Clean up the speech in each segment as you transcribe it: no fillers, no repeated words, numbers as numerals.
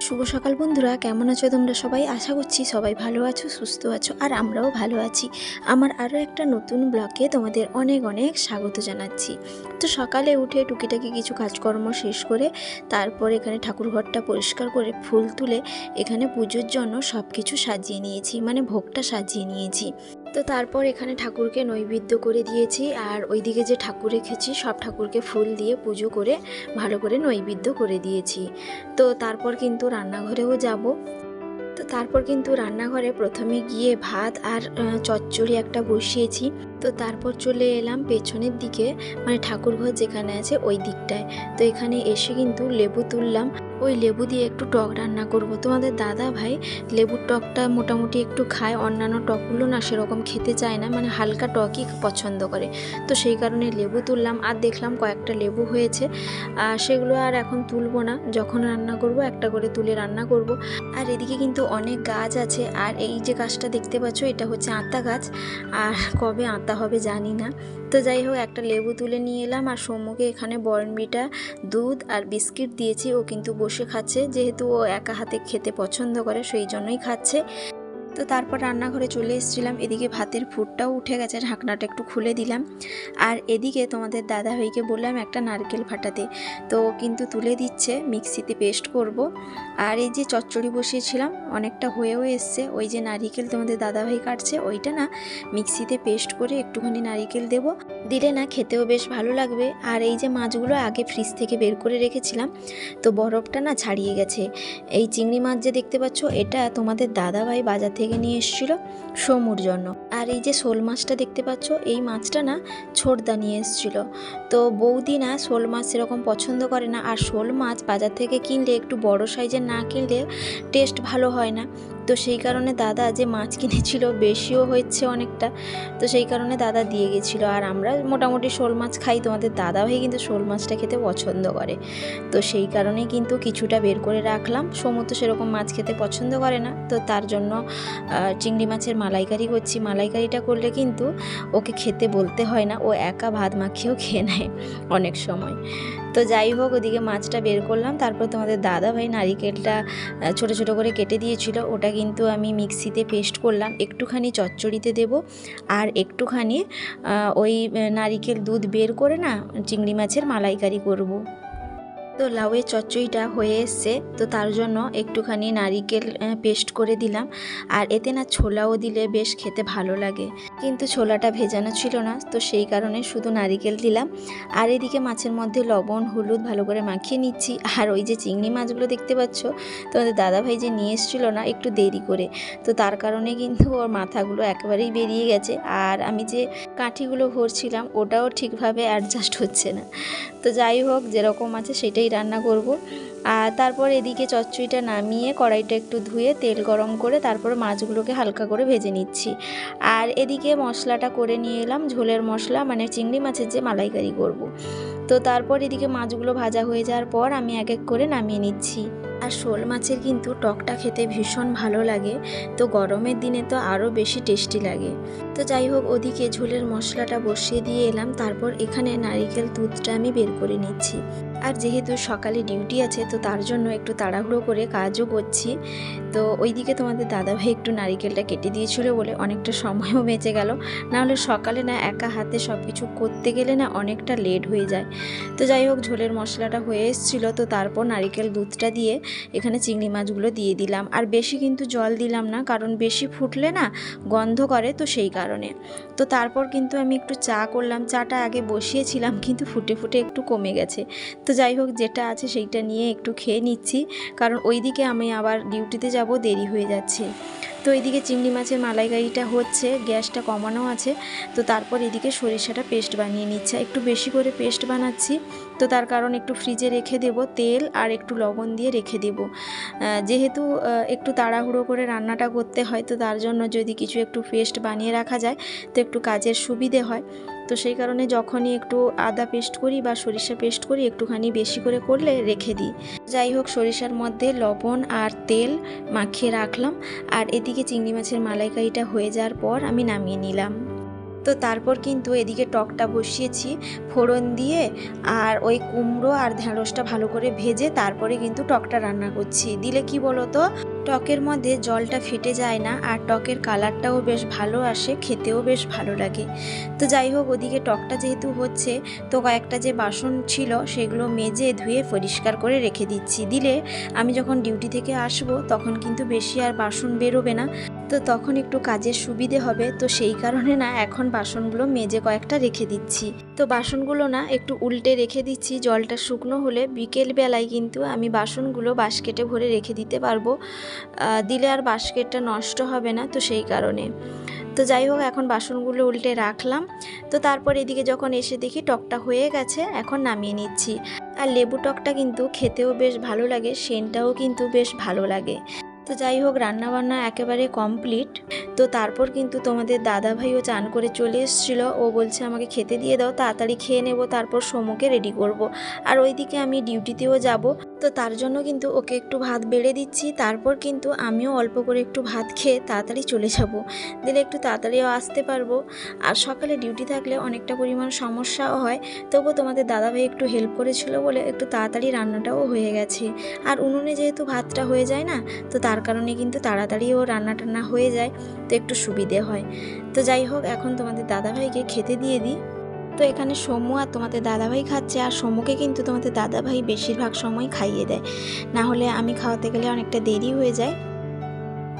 শুভ সকাল বন্ধুরা, কেমন আছো তোমরা সবাই? আশা করছি সবাই ভালো আছো, সুস্থ আছো, আর আমরাও ভালো আছি। আমার আরও একটা নতুন ব্লগে তোমাদের অনেক অনেক স্বাগত জানাচ্ছি। তো সকালে উঠে টুকিটাকি কিছু কাজকর্ম শেষ করে তারপর এখানে ঠাকুরঘরটা পরিষ্কার করে ফুল তুলে এখানে পুজোর জন্য সব কিছু সাজিয়ে নিয়েছি, মানে ভোগটা সাজিয়ে নিয়েছি। তো তারপর এখানে ঠাকুরকে নৈবেদ্য করে দিয়েছি, আর ওইদিকে যে ঠাকুর রেখেছি সব ঠাকুরকে ফুল দিয়ে পুজো করে ভালো করে নৈবেদ্য করে দিয়েছি। তো তারপর কিন্তু রান্নাঘরেও যাব। তো তারপর কিন্তু রান্নাঘরে প্রথমে গিয়ে ভাত আর চচ্চড়ি একটা বসিয়েছি। তো তারপর চলে এলাম পেছনের দিকে, মানে ঠাকুরঘর যেখানে আছে ওই দিকটায়। তো এখানে এসে কিন্তু লেবু তুললাম, ওই লেবু দিয়ে একটু টক রান্না করব। তোমাদের দাদা ভাই লেবুর টকটা মোটামুটি একটু খায়, অন্যান্য টকগুলো না সেরকম খেতে চায় না, মানে হালকা টকই পছন্দ করে। তো সেই কারণে লেবু তুললাম, আর দেখলাম কয়েকটা লেবু হয়েছে, আর সেগুলো আর এখন তুলবো না, যখন রান্না করব একটা করে তুলে রান্না করব। আর এদিকে কিন্তু অনেক গাছ আছে, আর এই যে গাছটা দেখতে পাচ্ছ এটা হচ্ছে আতা গাছ, আর কবে আতা হবে জানি না। তো যাই হোক, একটা লেবু তুলে নিয়ে এলাম, আর সৌম্যকে এখানে বর্নভিটা দুধ আর বিস্কিট দিয়েছি। ও কিন্তু বসে খাচ্ছে, যেহেতু ও একা হাতে খেতে পছন্দ করে সেই জন্যই খাচ্ছে। তো তারপর রান্নাঘরে চলে এসেছিলাম, এদিকে ভাতের ফুটটাও উঠে গেছে, ঢাকনাটা একটু খুলে দিলাম। আর এদিকে তোমাদের দাদা ভাইকে বললাম একটা নারকেল ফাটাতে, তো কিন্তু তুলে দিচ্ছে, মিক্সিতে পেস্ট করব। আর এই যে চচ্চড়ি বসিয়েছিলাম অনেকটা হয়েও এসছে, ওই যে নারকেল তোমাদের দাদা ভাই কাটছে ওইটা না মিক্সিতে পেস্ট করে একটুখানি নারকেল দেব, দিলে না খেতেও বেশ ভালো লাগবে। আর এই যে মাছগুলো আগে ফ্রিজ থেকে বের করে রেখেছিলাম, তো বরফটা না ছাড়িয়ে গেছে। এই চিংড়ি মাছ যে দেখতে পাচ্ছ এটা তোমাদের দাদা ভাই বাজার থেকে নিয়ে এসেছিলো সমুর জন্য। আর এই যে শোল মাছটা দেখতে পাচ্ছ এই মাছটা না ছোটদা নিয়ে এসেছিলো। তো বৌদি না শোল মাছ সেরকম পছন্দ করে না, আর শোল মাছ বাজার থেকে কিনলে একটু বড় সাইজের না কিনলে টেস্ট ভালো হয় না। তো সেই কারণে দাদা যে মাছ কিনেছিল বেশিও হয়েছে অনেকটা, তো সেই কারণে দাদা দিয়ে গেছিলো। আর আমরা মোটামুটি শোল মাছ খাই, তোমাদের দাদা ভাই কিন্তু শোল মাছটা খেতে পছন্দ করে, তো সেই কারণেই কিন্তু কিছুটা বের করে রাখলাম। সমু তো সেরকম মাছ খেতে পছন্দ করে না, তো তার জন্য চিংড়ি মাছের মালাইকারি করছি। মালাইকারিটা করলে কিন্তু ওকে খেতে বলতে হয় না, ও একা ভাত মাখিয়েও খেয়ে নেয় অনেক সময়। তো যাই হোক, ওদিকে মাছটা বের করলাম, তারপর তোমাদের দাদা ভাই নারিকেলটা ছোট ছোট করে কেটে দিয়েছিল, ওটা কিন্তু আমি মিক্সিতে পেস্ট করলাম, একটুখানি চচ্চড়িতে দেব, আর একটুখানি ওই নারিকেল দুধ বের করে না চিংড়ি মাছের মালাইকারি করব। তো লাউয়ের চচ্চড়িটা হয়ে এসছে, তো তার জন্য একটুখানি নারিকেল পেস্ট করে দিলাম। আর এতে না ছোলাও দিলে বেশ খেতে ভালো লাগে, কিন্তু ছোলাটা ভেজানো ছিল না, তো সেই কারণে শুধু নারিকেল দিলাম। আর এদিকে মাছের মধ্যে লবণ হলুদ ভালো করে মাখিয়ে নিচ্ছি। আর ওই যে চিংড়ি মাছগুলো দেখতে পাচ্ছ তোমাদের দাদাভাই যে নিয়ে এসেছিলো না একটু দেরি করে, তো তার কারণে কিন্তু ওর মাথাগুলো একেবারেই বেরিয়ে গেছে, আর আমি যে কাঠিগুলো ভরছিলাম ওটাও ঠিকভাবে অ্যাডজাস্ট হচ্ছে না। তো যাই হোক, যেরকম আছে সেটাই রান্না করব। আর তারপর এদিকে চচ্চড়িটা নামিয়ে কড়াইটা একটু ধুয়ে তেল গরম করে তারপর মাছগুলোকে হালকা করে ভেজে নিচ্ছি। আর এদিকে মশলাটা করে নিয়ে এলাম, ঝোলের মশলা, মানে চিংড়ি মাছের যে মালাইকারি করব। তো তারপর এদিকে মাছগুলো ভাজা হয়ে যাওয়ার পর আমি এক এক করে নামিয়ে নিচ্ছি। আর শোল মাছের কিন্তু টকটা খেতে ভীষণ ভালো লাগে, তো গরমের দিনে তো আরও বেশি টেস্টি লাগে। তো যাই হোক, ওদিকে ঝোলের মশলাটা বসিয়ে দিয়ে এলাম, তারপর এখানে নারিকেল দুধটা আমি বের করে নিচ্ছি। আর যেহেতু সকালে ডিউটি আছে, তো তার জন্য একটু তাড়াহুড়ো করে কাজও করছি। তো ওইদিকে তোমাদের দাদাভাই একটু নারিকেলটা কেটে দিয়েছিল বলে অনেকটা সময়ও বেঁচে গেল, নাহলে সকালে না একা হাতে সব কিছু করতে গেলে না অনেকটা লেট হয়ে যায়। তো যাই হোক, ঝোলের মশলাটা হয়ে এসেছিলো, তো তারপর নারিকেল দুধটা দিয়ে এখানে চিংড়ি মাছগুলো দিয়ে দিলাম। আর বেশি কিন্তু জল দিলাম না, কারণ বেশি ফুটলে না গন্ধ করে, তো সেই কারণে। তো তারপর কিন্তু আমি একটু চা করলাম, চাটা আগে বসিয়েছিলাম কিন্তু ফুটে ফুটে একটু কমে গেছে। তো যাই হোক, যেটা আছে সেইটা নিয়ে একটু খেয়ে নিচ্ছি, কারণ ওইদিকে আমি আবার ডিউটিতে যাব, দেরি হয়ে যাচ্ছে। তো এইদিকে চিংড়ি মাছের মালাইকারিটা হচ্ছে, গ্যাসটা কমানো আছে। তো তারপর এদিকে সরিষাটা পেস্ট বানিয়ে নিচ্ছে, একটু বেশি করে পেস্ট বানাচ্ছি, তো তার কারণ একটু ফ্রিজে রেখে দেব, তেল আর একটু লবণ দিয়ে রেখে দেব। যেহেতু একটু তাড়াহুড়ো করে রান্নাটা করতে হয়, তো তার জন্য যদি কিছু একটু পেস্ট বানিয়ে রাখা যায় তো একটু কাজের সুবিধে হয়। তো সেই কারণে যখনই একটু আদা পেস্ট করি বা সরিষা পেস্ট করি একটুখানি বেশি করে করলে রেখে দিই। যাই হোক, সরিষার মধ্যে লবণ আর তেল মাখিয়ে রাখলাম। আর এদিকে চিংড়ি মাছের মালাইকারিটা হয়ে যাওয়ার পর আমি নামিয়ে নিলাম। তো তারপর কিন্তু এদিকে টকটা বসিয়েছি ফোড়ন দিয়ে, আর ওই কুমড়ো আর ঢেঁড়সটা ভালো করে ভেজে তারপরে কিন্তু টকটা রান্না করছি। দিলে কি বলো তো, টকের মধ্যে জলটা ফেটে যায় না, আর টকের কালারটাও বেশ ভালো আসে, খেতেও বেশ ভালো লাগে। তো যাই হোক, ওদিকে টকটা যেহেতু হচ্ছে, তো কয়েকটা যে বাসন ছিল সেগুলো মেজে ধুয়ে পরিষ্কার করে রেখে দিচ্ছি। দিলে আমি যখন ডিউটি থেকে আসবো তখন কিন্তু বেশি আর বাসন বেরোবে না, তো তখন একটু কাজের সুবিধে হবে। তো সেই কারণে না এখন বাসনগুলো মেজে কয়েকটা রেখে দিচ্ছি। তো বাসনগুলো না একটু উল্টে রেখে দিচ্ছি, জলটা শুকনো হলে বিকেল বেলায় কিন্তু আমি বাসনগুলো বাস্কেটে ভরে রেখে দিতে পারবো, দিলে আর বাস্কেটটা নষ্ট হবে না। তো সেই কারণে তো যাই হোক, এখন বাসনগুলো উল্টে রাখলাম। তো তারপর এদিকে যখন এসে দেখি টকটা হয়ে গেছে, এখন নামিয়ে নিচ্ছি। আর লেবু টকটা কিন্তু খেতেও বেশ ভালো লাগে, সেন্টটাও কিন্তু বেশ ভালো লাগে। তো যাই হোক, রান্নাবান্না একেবারে কমপ্লিট। তো তারপর কিন্তু তোমাদের দাদা ভাইও চান করে চলে এসেছিলো। ও বলছে আমাকে খেতে দিয়ে দাও, তাড়াতাড়ি খেয়ে নেব, তারপর সমুকে রেডি করব। আর ওইদিকে আমি ডিউটিতেও যাব, তো তার জন্য কিন্তু ওকে একটু ভাত বেড়ে দিচ্ছি। তারপর কিন্তু আমিও অল্প করে একটু ভাত খেয়ে তাড়াতাড়ি চলে যাব, দিলে একটু তাড়াতাড়িও আসতে পারবো। আর সকালে ডিউটি থাকলে অনেকটা পরিমাণ সমস্যাও হয়, তবুও তোমাদের দাদাভাই একটু হেল্প করেছিল বলে একটু তাড়াতাড়ি রান্নাটাও হয়ে গেছে। আর উনুনে যেহেতু ভাতটা হয়ে যায় না, তো তার কারণে কিন্তু তাড়াতাড়িও রান্না টান্না হয়ে যায়, তো একটু সুবিধে হয়। তো যাই হোক, এখন তোমাদের দাদাভাইকে খেতে দিয়ে দিই। তো এখানে সমু আর তোমাদের দাদাভাই খাচ্ছে, আর সমুকে কিন্তু তোমাদের দাদাভাই বেশিরভাগ সময় খাইয়ে দেয়, না হলে আমি খাওয়াতে গেলে অনেকটা দেরি হয়ে যায়।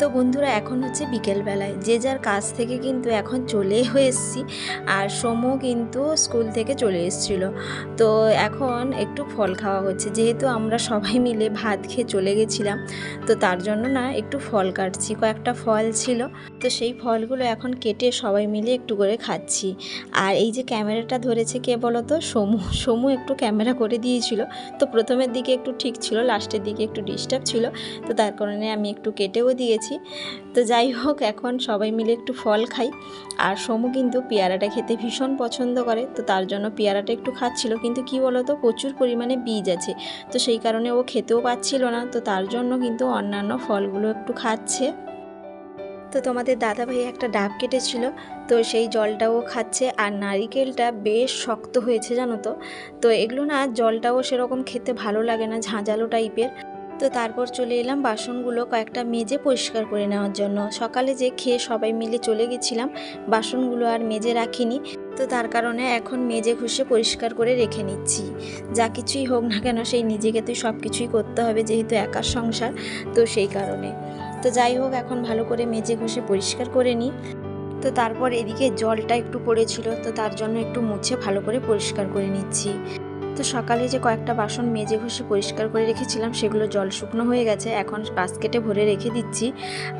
তো বন্ধুরা, এখন হচ্ছে বিকেলবেলায়, যে যার কাজ থেকে কিন্তু এখন চলে এসেছি। আর সমু কিন্তু স্কুল থেকে চলে এসেছিল, তো এখন একটু ফল খাওয়া হচ্ছে। যেহেতু আমরা সবাই মিলে ভাত খেয়ে চলে গেছিলাম, তো তার জন্য না একটু ফল কাটছি। কয়েকটা ফল ছিল, তো সেই ফলগুলো এখন কেটে সবাই মিলে একটু করে খাচ্ছি। আর এই যে ক্যামেরাটা ধরেছে কে বলো তো, সমু একটু ক্যামেরা করে দিয়েছিল। তো প্রথমের দিকে একটু ঠিক ছিল, লাস্টের দিকে একটু ডিস্টার্ব ছিল, তো তার কারণে আমি একটু কেটেও দিয়েছি। তো যাই হোক, এখন সবাই মিলে একটু ফল খাই। আর সমু কিন্তু পেয়ারাটা খেতে ভীষণ পছন্দ করে, তো তার জন্য পেয়ারাটা একটু খাচ্ছিল। কিন্তু কি বলতো, প্রচুর পরিমাণে বীজ আছে, তো সেই কারণে ও খেতেও পাচ্ছিল না, তো তার জন্য কিন্তু অন্যান্য ফলগুলো একটু খাচ্ছে। তো তোমাদের দাদাভাই একটা ডাব কেটেছিল, তো সেই জলটাও খাচ্ছে। আর নারিকেলটা বেশ শক্ত হয়েছে জানো তো, তো এগুলো না জলটাও সেরকম খেতে ভালো লাগে না, ঝাঁঝালো টাইপের। তো তারপর চলে এলাম বাসনগুলো কয়েকটা মেজে পরিষ্কার করে নেওয়ার জন্য। সকালে যে খেয়ে সবাই মিলে চলে গেছিলাম, বাসনগুলো আর মেজে রাখিনি, তো তার কারণে এখন মেজে ঘষে পরিষ্কার করে রেখে নিচ্ছি। যা কিছুই হোক না কেন, সেই নিজেকে তো সব কিছুই করতে হবে, যেহেতু একার সংসার, তো সেই কারণে। তো যাই হোক, এখন ভালো করে মেজে ঘষে পরিষ্কার করে নিই। তো তারপর এদিকে জলটা একটু পড়েছিল, তো তার জন্য একটু মুছে ভালো করে পরিষ্কার করে নিচ্ছি। তো সকালে যে কয়েকটা বাসন মেজে ঘষে পরিষ্কার করে রেখেছিলাম, সেগুলো জল শুকনো হয়ে গেছে, এখন বাস্কেটে ভরে রেখে দিচ্ছি।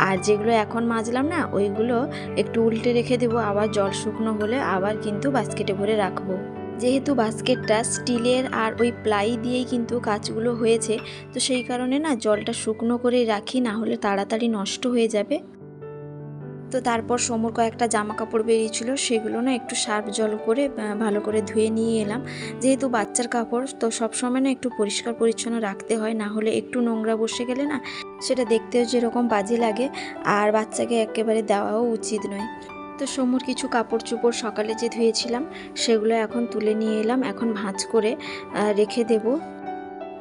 আর যেগুলো এখন মাজলাম না, ওইগুলো একটু উল্টে রেখে দেবো, আবার জল শুকনো হলে আবার কিন্তু বাস্কেটে ভরে রাখবো। যেহেতু বাস্কেটটা স্টিলের আর ওই প্লাই দিয়েই কিন্তু কাজগুলো হয়েছে, তো সেই কারণে না জলটা শুকনো করেই রাখি, না হলে তাড়াতাড়ি নষ্ট হয়ে যাবে। তো তারপর সমুর কয়েকটা জামা কাপড় বেরিয়েছিল, সেগুলো না একটু সার্ফ জল করে ভালো করে ধুয়ে নিয়ে এলাম। যেহেতু বাচ্চার কাপড়, তো সবসময় না একটু পরিষ্কার পরিচ্ছন্ন রাখতে হয়, না হলে একটু নোংরা বসে গেলে না সেটা দেখতেও যেরকম বাজে লাগে, আর বাচ্চাকে একেবারে দেওয়াও উচিত নয়। তো সমুর কিছু কাপড় চোপড় সকালে যে ধুয়েছিলাম, সেগুলো এখন তুলে নিয়ে এলাম, এখন ভাঁজ করে রেখে দেবো।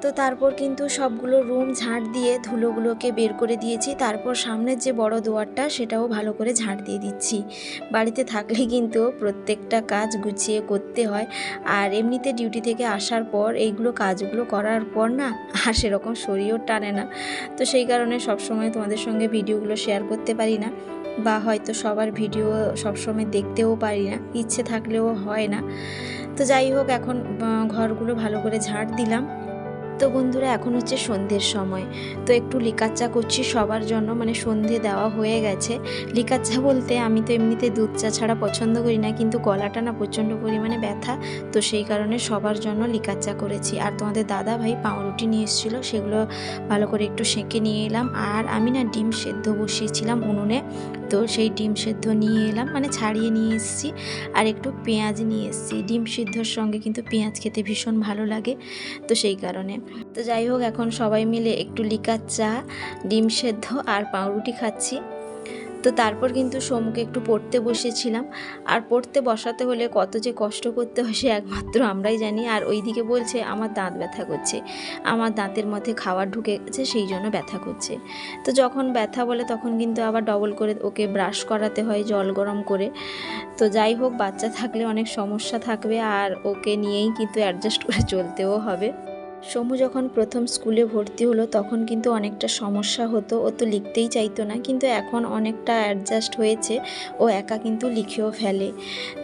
তো তারপর কিন্তু সবগুলো রুম ঝাঁট দিয়ে ধুলোগুলোকে বের করে দিয়েছি। তারপর সামনের যে বড় দুয়ারটা, সেটাও ভালো করে ঝাঁট দিয়ে দিচ্ছি। বাড়িতে থাকলে কিন্তু প্রত্যেকটা কাজ গুছিয়ে করতে হয়, আর এমনিতে ডিউটি থেকে আসার পর এইগুলো কাজগুলো করার পর না আর সেরকম শরীরও টানে না, তো সেই কারণে সবসময় তোমাদের সঙ্গে ভিডিওগুলো শেয়ার করতে পারি না, বা হয়তো সবার ভিডিও সবসময় দেখতেও পারি না, ইচ্ছে থাকলেও হয় না। তো যাই হোক, এখন ঘরগুলো ভালো করে ঝাঁট দিলাম। তো বন্ধুরা, এখন হচ্ছে সন্ধ্যের সময়, তো একটু লিকার চা করছি সবার জন্য, মানে সন্ধে দেওয়া হয়ে গেছে। লিকার চা বলতে আমি তো এমনিতে দুধ চা ছাড়া পছন্দ করি না, কিন্তু গলাটা না প্রচণ্ড পরিমাণে ব্যথা, তো সেই কারণে সবার জন্য লিকার চা করেছি। আর তোমাদের দাদা ভাই পাউরুটি নিয়ে এসেছিলো, সেগুলো ভালো করে একটু সেঁকে নিয়ে এলাম। আর আমি না ডিম সেদ্ধ বসিয়েছিলাম উনুনে, তো সেই ডিম সেদ্ধ নিয়ে এলাম, মানে ছাড়িয়ে নিয়ে এসেছি। আর একটু পেঁয়াজ নিয়ে এসেছি, ডিম সিদ্ধর সঙ্গে কিন্তু পেঁয়াজ খেতে ভীষণ ভালো লাগে, তো সেই কারণে। তো যাই হোক, এখন সবাই মিলে একটু লিকার চা, ডিম সেদ্ধ আর পাউরুটি খাচ্ছি। তো তারপর কিন্তু সোমুকে একটু পড়তে বসেছিলাম। আর পড়তে বসাতে হলে কত যে কষ্ট করতে হয় সে একমাত্র আমরাই জানি। আর ওইদিকে বলছে আমার দাঁত ব্যথা করছে, আমার দাঁতের মধ্যে খাবার ঢুকে গেছে সেই জন্য ব্যথা করছে। তো যখন ব্যথা বলে তখন কিন্তু আবার ডবল করে ওকে ব্রাশ করাতে হয় জল গরম করে। তো যাই হোক, বাচ্চা থাকলে অনেক সমস্যা থাকবে আর ওকে নিয়েই কিন্তু অ্যাডজাস্ট করে চলতেও হবে। সমু যখন প্রথম স্কুলে ভর্তি হলো তখন কিন্তু অনেকটা সমস্যা হতো, ও তো লিখতেই চাইতো না, কিন্তু এখন অনেকটা অ্যাডজাস্ট হয়েছে, ও একা কিন্তু লিখেও ফেলে।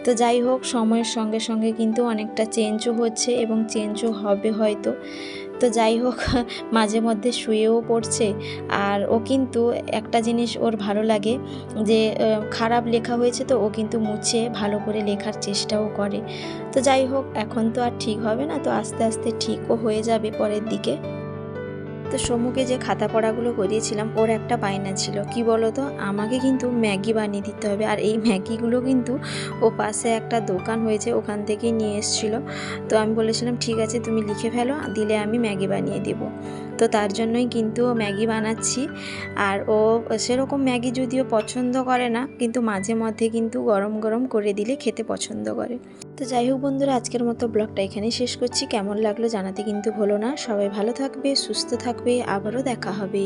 তো যাই হোক, সময়ের সঙ্গে সঙ্গে কিন্তু অনেকটা চেঞ্জও হচ্ছে এবং চেঞ্জও হবে হয়তো। তো যাই হোক, মাঝে মধ্যে শুয়েও পড়ছে। আর ও কিন্তু একটা জিনিস ওর ভালো লাগে যে খারাপ লেখা হয়েছে তো ও কিন্তু মুছে ভালো করে লেখার চেষ্টাও করে। তো যাই হোক, এখন তো আর ঠিক হবে না, তো আস্তে আস্তে ঠিকও হয়ে যাবে পরের দিকে। তো সমুকে যে খাতা পড়াগুলো করিয়েছিলাম ওর একটা বায়না ছিল, কি বলো তো, আমাকে কিন্তু ম্যাগি বানিয়ে দিতে হবে। আর এই ম্যাগিগুলো কিন্তু ও পাশে একটা দোকান হয়েছে ওখান থেকেই নিয়ে এসেছিলো। তো আমি বলেছিলাম ঠিক আছে তুমি লিখে ফেলো, দিলে আমি ম্যাগি বানিয়ে দেবো। তো তার জন্যই কিন্তু ম্যাগি বানাচ্ছি। আর ও সেরকম ম্যাগি যদিও পছন্দ করে না, কিন্তু মাঝে মধ্যে কিন্তু গরম গরম করে দিলে খেতে পছন্দ করে। তো যাই হোক বন্ধুরা, আজকের মতো ব্লগটা এখানেই শেষ করছি। কেমন লাগলো জানাতে কিন্তু ভুলো না। সবাই ভালো থাকবে, সুস্থ থাকবে, আবারও দেখা হবে।